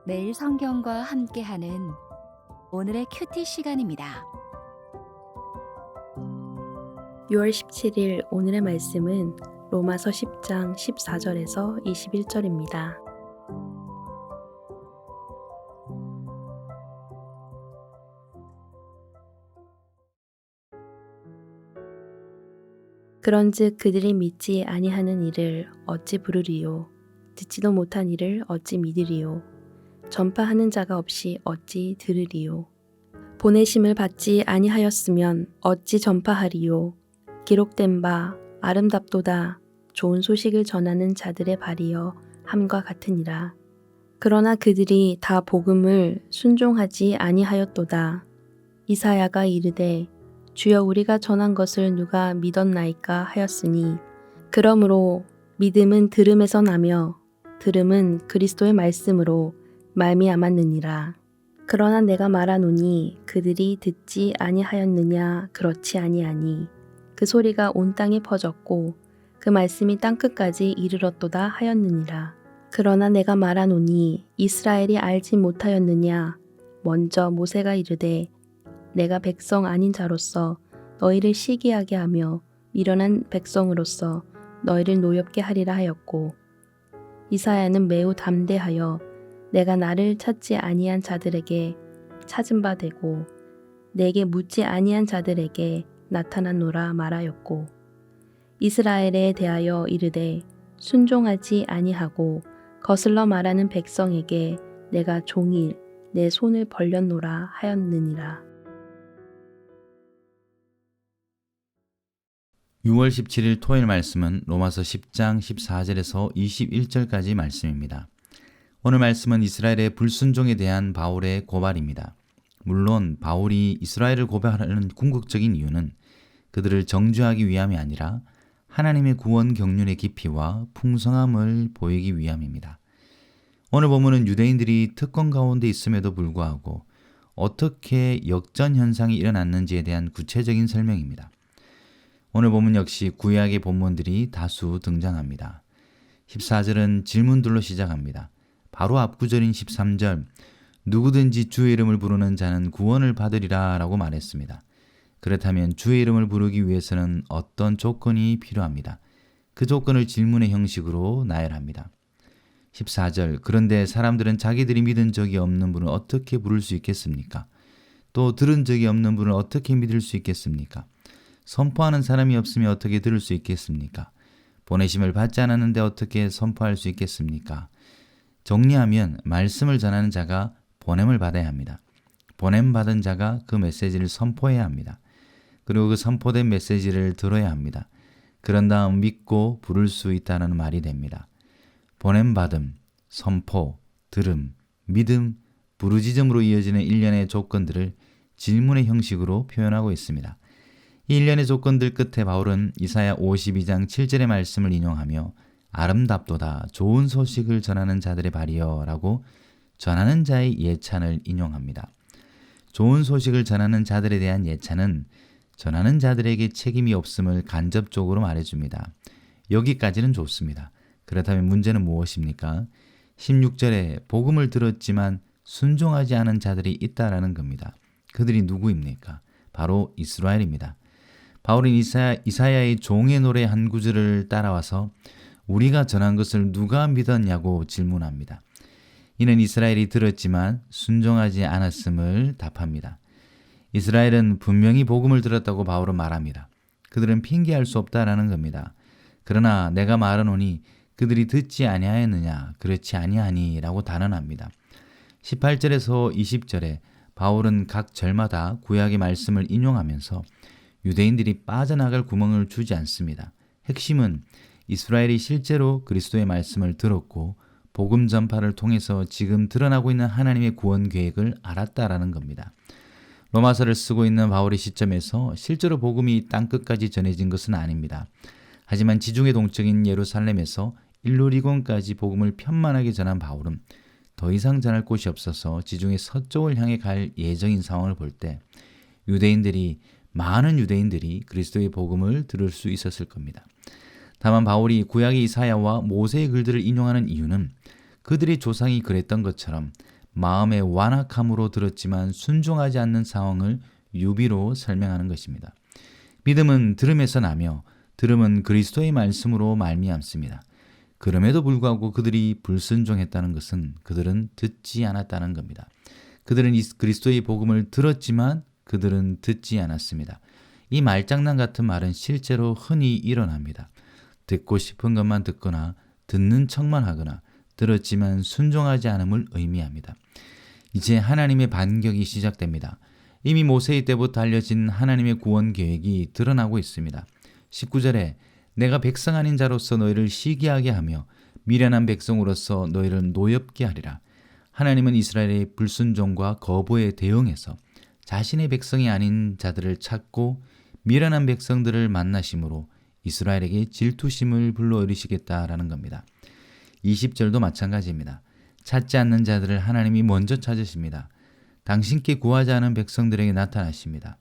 매일 성경과 함께하는 오늘의 큐티 시간입니다. 6월 17일 오늘의 말씀은 로마서 10장 14절에서 21절입니다. 그런즉 그들이 믿지 아니하는 이를 어찌 부르리요? 듣지도 못한 이를 어찌 믿으리요? 전파하는 자가 없이 어찌 들으리요? 보내심을 받지 아니하였으면 어찌 전파하리요? 기록된 바 아름답도다 좋은 소식을 전하는 자들의 발이여 함과 같으니라. 그러나 그들이 다 복음을 순종하지 아니하였도다. 이사야가 이르되 주여 우리가 전한 것을 누가 믿었나이까 하였으니 그러므로 믿음은 들음에서 나며 들음은 그리스도의 말씀으로 말미암았느니라. 그러나 내가 말하노니 그들이 듣지 아니하였느냐 그렇지 아니하니 그 소리가 온 땅에 퍼졌고 그 말씀이 땅끝까지 이르렀도다 하였느니라. 그러나 내가 말하노니 이스라엘이 알지 못하였느냐 먼저 모세가 이르되 내가 백성 아닌 자로서 너희를 시기하게 하며 미련한 백성으로서 너희를 노엽게 하리라 하였고 이사야는 매우 담대하여 내가 나를 찾지 아니한 자들에게 찾은 바 되고 내게 묻지 아니한 자들에게 나타나노라 말하였고 이스라엘에 대하여 이르되 순종하지 아니하고 거슬러 말하는 백성에게 내가 종일 내 손을 벌렸노라 하였느니라. 6월 17일 토요일 말씀은 로마서 10장 14절에서 21절까지 말씀입니다. 오늘 말씀은 이스라엘의 불순종에 대한 바울의 고발입니다. 물론 바울이 이스라엘을 고발하는 궁극적인 이유는 그들을 정죄하기 위함이 아니라 하나님의 구원 경륜의 깊이와 풍성함을 보이기 위함입니다. 오늘 본문은 유대인들이 특권 가운데 있음에도 불구하고 어떻게 역전 현상이 일어났는지에 대한 구체적인 설명입니다. 오늘 본문 역시 구약의 본문들이 다수 등장합니다. 14절은 질문들로 시작합니다. 바로 앞 구절인 13절, 누구든지 주의 이름을 부르는 자는 구원을 받으리라 라고 말했습니다. 그렇다면 주의 이름을 부르기 위해서는 어떤 조건이 필요합니다. 그 조건을 질문의 형식으로 나열합니다. 14절, 그런데 사람들은 자기들이 믿은 적이 없는 분을 어떻게 부를 수 있겠습니까? 또 들은 적이 없는 분을 어떻게 믿을 수 있겠습니까? 선포하는 사람이 없으면 어떻게 들을 수 있겠습니까? 보내심을 받지 않았는데 어떻게 선포할 수 있겠습니까? 정리하면 말씀을 전하는 자가 보냄을 받아야 합니다. 보냄받은 자가 그 메시지를 선포해야 합니다. 그리고 그 선포된 메시지를 들어야 합니다. 그런 다음 믿고 부를 수 있다는 말이 됩니다. 보냄받음, 선포, 들음, 믿음, 부르짖음으로 이어지는 일련의 조건들을 질문의 형식으로 표현하고 있습니다. 이 일련의 조건들 끝에 바울은 이사야 52장 7절의 말씀을 인용하며 아름답도다 좋은 소식을 전하는 자들의 발이여 라고 전하는 자의 예찬을 인용합니다. 좋은 소식을 전하는 자들에 대한 예찬은 전하는 자들에게 책임이 없음을 간접적으로 말해줍니다. 여기까지는 좋습니다. 그렇다면 문제는 무엇입니까? 16절에 복음을 들었지만 순종하지 않은 자들이 있다라는 겁니다. 그들이 누구입니까? 바로 이스라엘입니다. 바울은 이사야의 종의 노래 한 구절을 따라와서 우리가 전한 것을 누가 믿었냐고 질문합니다. 이는 이스라엘이 들었지만 순종하지 않았음을 답합니다. 이스라엘은 분명히 복음을 들었다고 바울은 말합니다. 그들은 핑계할 수 없다라는 겁니다. 그러나 내가 말하노니 그들이 듣지 아니하였느냐 그렇지 아니하니 라고 단언합니다. 18절에서 20절에 바울은 각 절마다 구약의 말씀을 인용하면서 유대인들이 빠져나갈 구멍을 주지 않습니다. 핵심은 이스라엘이 실제로 그리스도의 말씀을 들었고 복음 전파를 통해서 지금 드러나고 있는 하나님의 구원 계획을 알았다라는 겁니다. 로마서를 쓰고 있는 바울의 시점에서 실제로 복음이 땅끝까지 전해진 것은 아닙니다. 하지만 지중해 동쪽인 예루살렘에서 일루리곤까지 복음을 편만하게 전한 바울은 더 이상 전할 곳이 없어서 지중해 서쪽을 향해 갈 예정인 상황을 볼 때 많은 유대인들이 그리스도의 복음을 들을 수 있었을 겁니다. 다만 바울이 구약의 이사야와 모세의 글들을 인용하는 이유는 그들의 조상이 그랬던 것처럼 마음의 완악함으로 들었지만 순종하지 않는 상황을 유비로 설명하는 것입니다. 믿음은 들음에서 나며 들음은 그리스도의 말씀으로 말미암습니다. 그럼에도 불구하고 그들이 불순종했다는 것은 그들은 듣지 않았다는 겁니다. 그들은 그리스도의 복음을 들었지만 그들은 듣지 않았습니다. 이 말장난 같은 말은 실제로 흔히 일어납니다. 듣고 싶은 것만 듣거나 듣는 척만 하거나 들었지만 순종하지 않음을 의미합니다. 이제 하나님의 반격이 시작됩니다. 이미 모세의 때부터 알려진 하나님의 구원 계획이 드러나고 있습니다. 19절에 내가 백성 아닌 자로서 너희를 시기하게 하며 미련한 백성으로서 너희를 노엽게 하리라. 하나님은 이스라엘의 불순종과 거부에 대응해서 자신의 백성이 아닌 자들을 찾고 미련한 백성들을 만나심으로 이스라엘에게 질투심을 불러일으키겠다라는 겁니다. 20절도 마찬가지입니다. 찾지 않는 자들을 하나님이 먼저 찾으십니다. 당신께 구하지 않은 백성들에게 나타나십니다.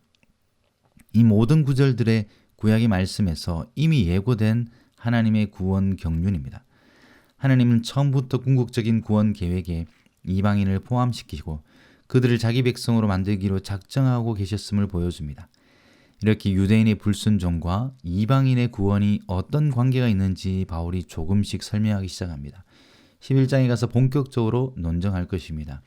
이 모든 구절들의 구약의 말씀에서 이미 예고된 하나님의 구원 경륜입니다. 하나님은 처음부터 궁극적인 구원 계획에 이방인을 포함시키고 그들을 자기 백성으로 만들기로 작정하고 계셨음을 보여줍니다. 이렇게 유대인의 불순종과 이방인의 구원이 어떤 관계가 있는지 바울이 조금씩 설명하기 시작합니다. 11장에 가서 본격적으로 논증할 것입니다.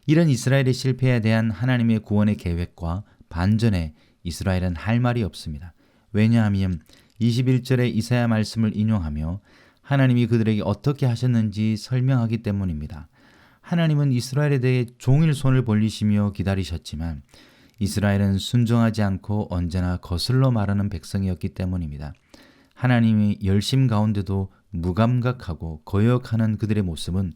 이런 이스라엘의 실패에 대한 하나님의 구원의 계획과 반전에 이스라엘은 할 말이 없습니다. 왜냐하면 21절의 이사야 말씀을 인용하며 하나님이 그들에게 어떻게 하셨는지 설명하기 때문입니다. 하나님은 이스라엘에 대해 종일 손을 벌리시며 기다리셨지만 이스라엘은 순종하지 않고 언제나 거슬러 말하는 백성이었기 때문입니다. 하나님의 열심 가운데도 무감각하고 거역하는 그들의 모습은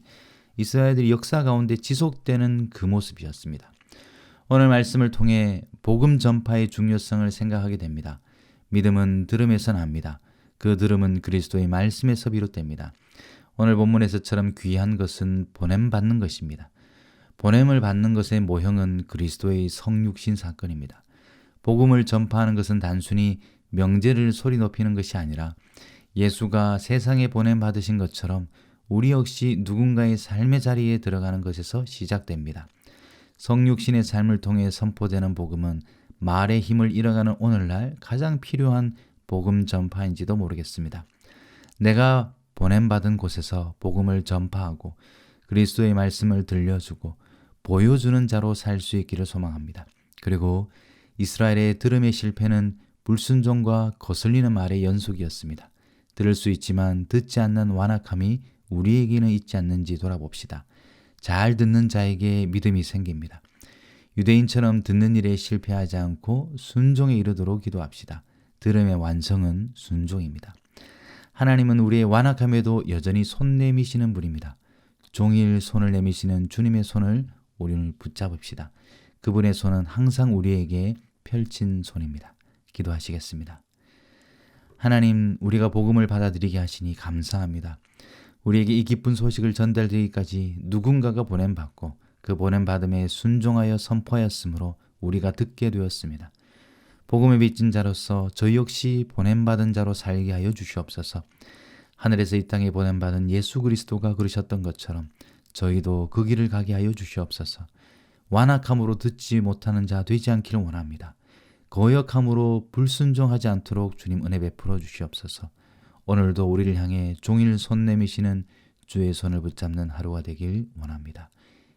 이스라엘의 역사 가운데 지속되는 그 모습이었습니다. 오늘 말씀을 통해 복음 전파의 중요성을 생각하게 됩니다. 믿음은 들음에서 납니다. 그 들음은 그리스도의 말씀에서 비롯됩니다. 오늘 본문에서처럼 귀한 것은 보냄받는 것입니다. 보냄을 받는 것의 모형은 그리스도의 성육신 사건입니다. 복음을 전파하는 것은 단순히 명제를 소리 높이는 것이 아니라 예수가 세상에 보냄받으신 것처럼 우리 역시 누군가의 삶의 자리에 들어가는 것에서 시작됩니다. 성육신의 삶을 통해 선포되는 복음은 말의 힘을 잃어가는 오늘날 가장 필요한 복음 전파인지도 모르겠습니다. 내가 보냄받은 곳에서 복음을 전파하고 그리스도의 말씀을 들려주고 보여주는 자로 살 수 있기를 소망합니다. 그리고 이스라엘의 들음의 실패는 불순종과 거슬리는 말의 연속이었습니다. 들을 수 있지만 듣지 않는 완악함이 우리에게는 있지 않는지 돌아봅시다. 잘 듣는 자에게 믿음이 생깁니다. 유대인처럼 듣는 일에 실패하지 않고 순종에 이르도록 기도합시다. 들음의 완성은 순종입니다. 하나님은 우리의 완악함에도 여전히 손 내미시는 분입니다. 종일 손을 내미시는 주님의 손을 우리는 붙잡읍시다. 그분의 손은 항상 우리에게 펼친 손입니다. 기도하시겠습니다. 하나님, 우리가 복음을 받아들이게 하시니 감사합니다. 우리에게 이 기쁜 소식을 전달드리기까지 누군가가 보냄받고 그 보냄받음에 순종하여 선포하였으므로 우리가 듣게 되었습니다. 복음에 빚진 자로서 저희 역시 보냄받은 자로 살게 하여 주시옵소서. 하늘에서 이 땅에 보냄받은 예수 그리스도가 그러셨던 것처럼 저희도 그 길을 가게 하여 주시옵소서. 완악함으로 듣지 못하는 자 되지 않기를 원합니다. 거역함으로 불순종하지 않도록 주님 은혜 베풀어 주시옵소서. 오늘도 우리를 향해 종일 손 내미시는 주의 손을 붙잡는 하루가 되길 원합니다.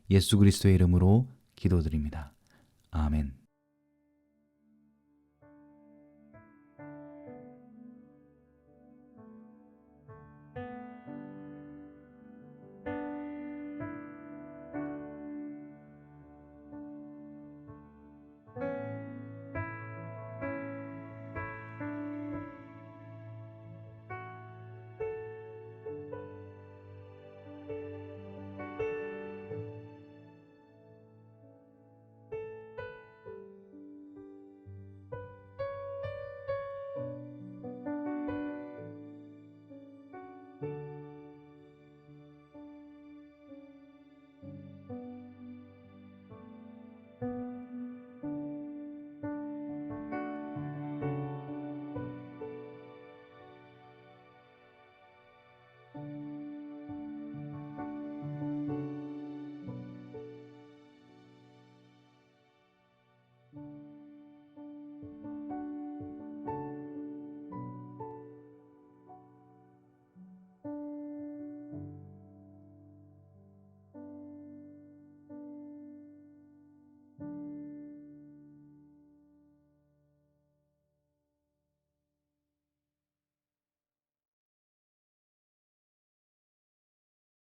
예수 그리스도의 이름으로 기도드립니다. 아멘.